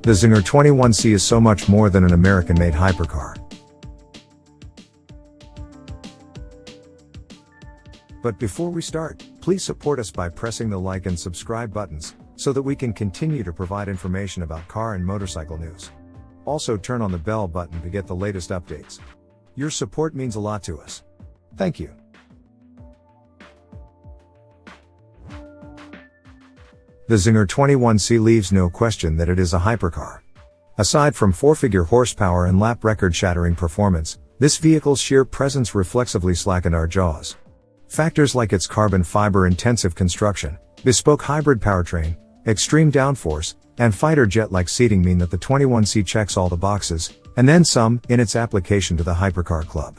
The Czinger 21C is so much more than an American-made hypercar. But before we start, please support us by pressing the like and subscribe buttons, so that we can continue to provide information about car and motorcycle news. Also turn on the bell button to get the latest updates. Your support means a lot to us. Thank you. The Czinger 21C leaves no question that it is a hypercar. Aside from four-figure horsepower and lap-record-shattering performance, this vehicle's sheer presence reflexively slackened our jaws. Factors like its carbon fiber-intensive construction, bespoke hybrid powertrain, extreme downforce, and fighter jet-like seating mean that the 21C checks all the boxes, and then some, in its application to the hypercar club.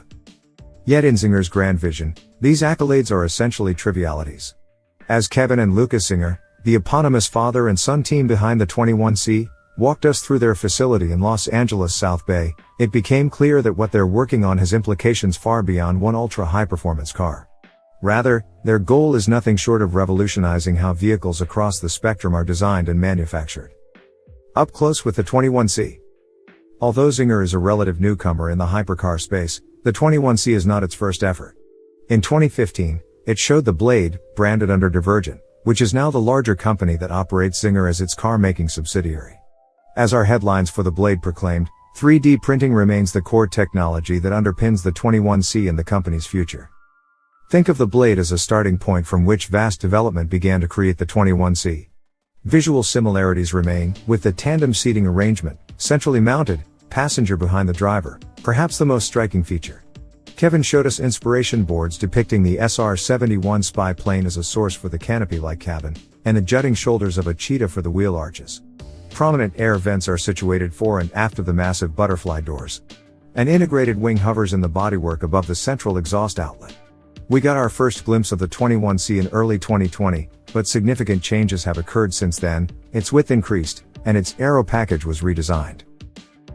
Yet in Czinger's grand vision, these accolades are essentially trivialities. As Kevin and Lukas Czinger, the eponymous father and son team behind the 21C, walked us through their facility in Los Angeles South Bay, it became clear that what they're working on has implications far beyond one ultra-high-performance car. Rather, their goal is nothing short of revolutionizing how vehicles across the spectrum are designed and manufactured. Up close with the 21C. Although Czinger is a relative newcomer in the hypercar space, the 21C is not its first effort. In 2015, it showed the Blade, branded under Divergent, which is now the larger company that operates Czinger as its car-making subsidiary. As our headlines for the Blade proclaimed, 3D printing remains the core technology that underpins the 21C and the company's future. Think of the Blade as a starting point from which vast development began to create the 21C. Visual similarities remain, with the tandem seating arrangement, centrally mounted, passenger behind the driver, perhaps the most striking feature. Kevin showed us inspiration boards depicting the SR-71 spy plane as a source for the canopy-like cabin, and the jutting shoulders of a cheetah for the wheel arches. Prominent air vents are situated fore and aft of the massive butterfly doors. An integrated wing hovers in the bodywork above the central exhaust outlet. We got our first glimpse of the 21C in early 2020, but significant changes have occurred since then. Its width increased, and its aero package was redesigned.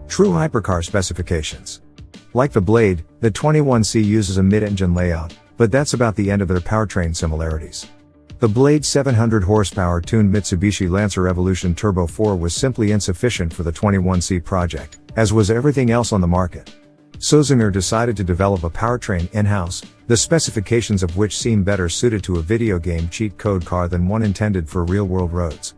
True hypercar specifications. Like the Blade, the 21C uses a mid-engine layout, but that's about the end of their powertrain similarities. The Blade's 700 horsepower tuned Mitsubishi Lancer Evolution Turbo 4 was simply insufficient for the 21C project, as was everything else on the market. So Czinger decided to develop a powertrain in-house, the specifications of which seem better suited to a video game cheat code car than one intended for real-world roads.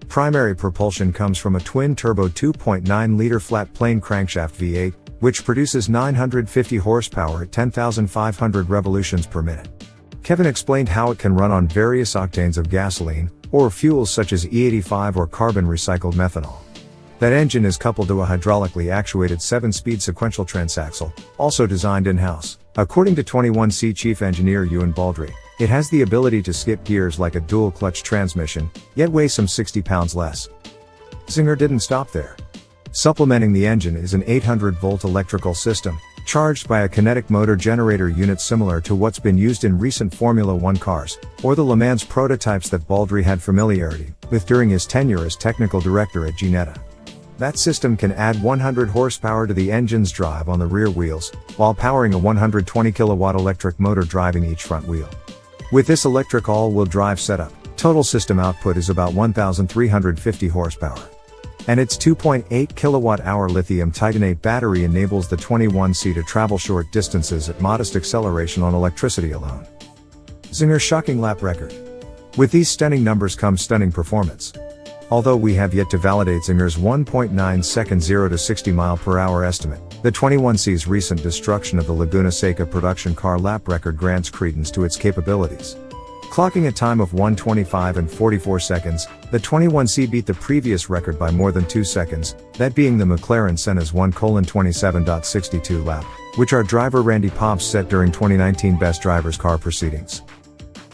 Primary propulsion comes from a twin-turbo 2.9-liter flat-plane crankshaft V8, which produces 950 horsepower at 10,500 revolutions per minute. Kevin explained how it can run on various octanes of gasoline, or fuels such as E85 or carbon-recycled methanol. That engine is coupled to a hydraulically actuated 7-speed sequential transaxle, also designed in-house. According to 21C chief engineer Ewan Baldry, it has the ability to skip gears like a dual-clutch transmission, yet weighs some 60 pounds less. Czinger didn't stop there. Supplementing the engine is an 800-volt electrical system, charged by a kinetic motor generator unit similar to what's been used in recent Formula One cars, or the Le Mans prototypes that Baldry had familiarity with during his tenure as technical director at Ginetta. That system can add 100 horsepower to the engine's drive on the rear wheels, while powering a 120 kilowatt electric motor driving each front wheel. With this electric all-wheel drive setup, total system output is about 1,350 horsepower. And its 2.8 kilowatt-hour lithium titanate battery enables the 21C to travel short distances at modest acceleration on electricity alone. Czinger's shocking lap record. With these stunning numbers comes stunning performance. Although we have yet to validate Czinger's 1.9 second 0 to 60 mph estimate, the 21C's recent destruction of the Laguna Seca production car lap record grants credence to its capabilities. Clocking a time of 1:25 and 44 seconds, the 21C beat the previous record by more than 2 seconds, that being the McLaren Senna's 1:27.62 lap, which our driver Randy Pops set during 2019 Best Drivers Car proceedings.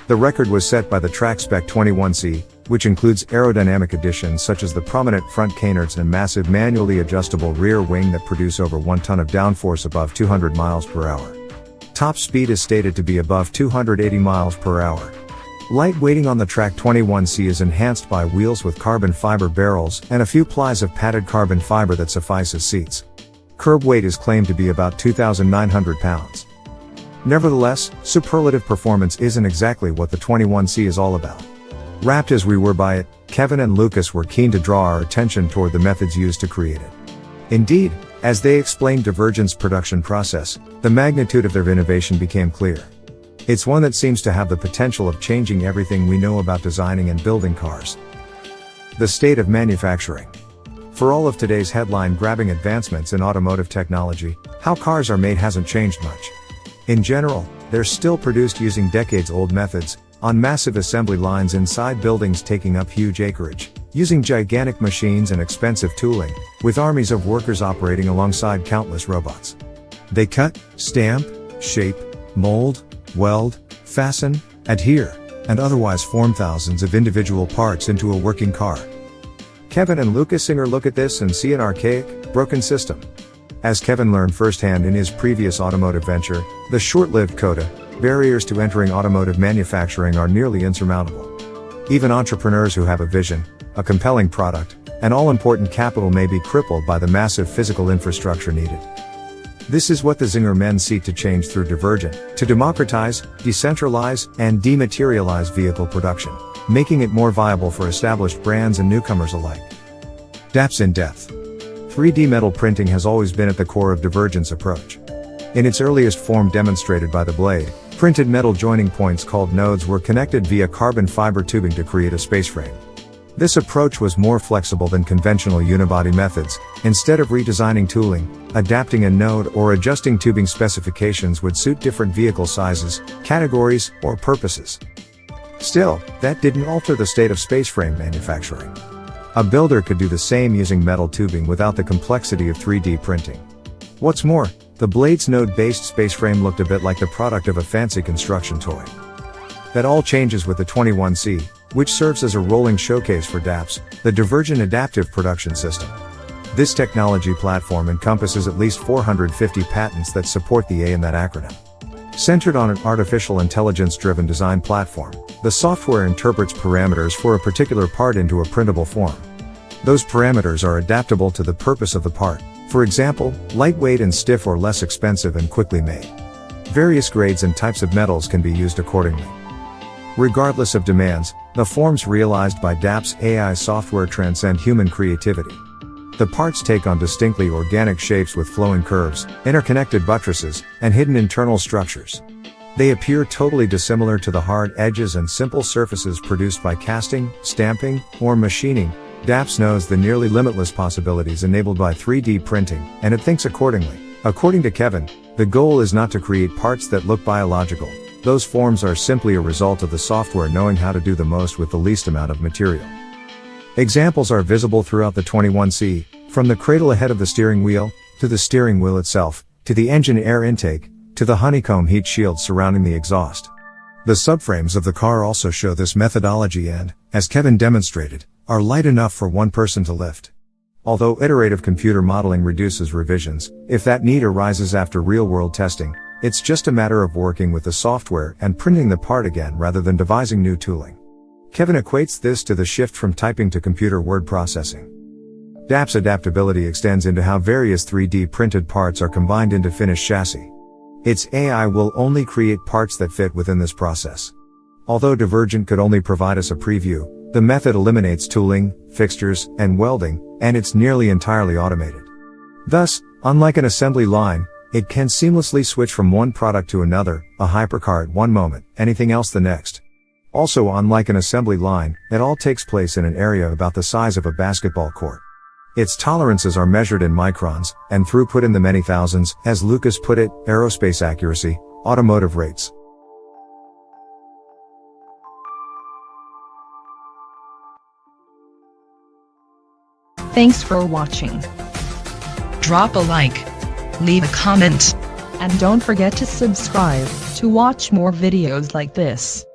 The record was set by the track-spec 21C, which includes aerodynamic additions such as the prominent front canards and massive manually adjustable rear wing that produce over 1 ton of downforce above 200 miles per hour. Top speed is stated to be above 280 miles per hour. Light weighting on the track 21C is enhanced by wheels with carbon fiber barrels and a few plies of padded carbon fiber that suffice as seats. Curb weight is claimed to be about 2,900 pounds. Nevertheless, superlative performance isn't exactly what the 21C is all about. Wrapped as we were by it, Kevin and Lukas were keen to draw our attention toward the methods used to create it. Indeed, as they explained Divergent's production process, the magnitude of their innovation became clear. It's one that seems to have the potential of changing everything we know about designing and building cars. The state of manufacturing. For all of today's headline-grabbing advancements in automotive technology, how cars are made hasn't changed much. In general, they're still produced using decades-old methods, on massive assembly lines inside buildings taking up huge acreage, using gigantic machines and expensive tooling, with armies of workers operating alongside countless robots. They cut, stamp, shape, mold, weld, fasten, adhere, and otherwise form thousands of individual parts into a working car. Kevin and Lukas Czinger look at this and see an archaic, broken system. As Kevin learned firsthand in his previous automotive venture, the short-lived coda, barriers to entering automotive manufacturing are nearly insurmountable. Even entrepreneurs who have a vision, a compelling product, and all-important capital may be crippled by the massive physical infrastructure needed. This is what the Czinger men seek to change through Divergent, to democratize, decentralize, and dematerialize vehicle production, making it more viable for established brands and newcomers alike. DAPS in depth. 3D metal printing has always been at the core of Divergent's approach. In its earliest form demonstrated by the blade, printed metal joining points called nodes were connected via carbon fiber tubing to create a space frame. This approach was more flexible than conventional unibody methods. Instead of redesigning tooling, adapting a node or adjusting tubing specifications would suit different vehicle sizes, categories, or purposes. Still, that didn't alter the state of space frame manufacturing. A builder could do the same using metal tubing without the complexity of 3D printing. What's more, the blade's node-based space frame looked a bit like the product of a fancy construction toy. That all changes with the 21C, which serves as a rolling showcase for DAPS, the Divergent Adaptive Production System. This technology platform encompasses at least 450 patents that support the A in that acronym. Centered on an artificial intelligence-driven design platform, the software interprets parameters for a particular part into a printable form. Those parameters are adaptable to the purpose of the part. For example, lightweight and stiff or less expensive and quickly made. Various grades and types of metals can be used accordingly. Regardless of demands, the forms realized by DAPS AI software transcend human creativity. The parts take on distinctly organic shapes with flowing curves, interconnected buttresses, and hidden internal structures. They appear totally dissimilar to the hard edges and simple surfaces produced by casting, stamping, or machining. DAPS knows the nearly limitless possibilities enabled by 3D printing, and it thinks accordingly. According to Kevin, the goal is not to create parts that look biological. Those forms are simply a result of the software knowing how to do the most with the least amount of material. Examples are visible throughout the 21C, from the cradle ahead of the steering wheel, to the steering wheel itself, to the engine air intake, to the honeycomb heat shields surrounding the exhaust. The subframes of the car also show this methodology and, as Kevin demonstrated, are light enough for one person to lift. Although iterative computer modeling reduces revisions, if that need arises after real-world testing, it's just a matter of working with the software and printing the part again rather than devising new tooling. Kevin equates this to the shift from typing to computer word processing. DAPS adaptability extends into how various 3D printed parts are combined into finished chassis. Its AI will only create parts that fit within this process. Although Divergent could only provide us a preview, the method eliminates tooling, fixtures, and welding, and it's nearly entirely automated. Thus, unlike an assembly line, it can seamlessly switch from one product to another, a hypercar at one moment, anything else the next. Also, unlike an assembly line, it all takes place in an area about the size of a basketball court. Its tolerances are measured in microns, and throughput in the many thousands, as Lukas put it, aerospace accuracy, automotive rates. Thanks for watching. Drop a like, leave a comment, and don't forget to subscribe to watch more videos like this.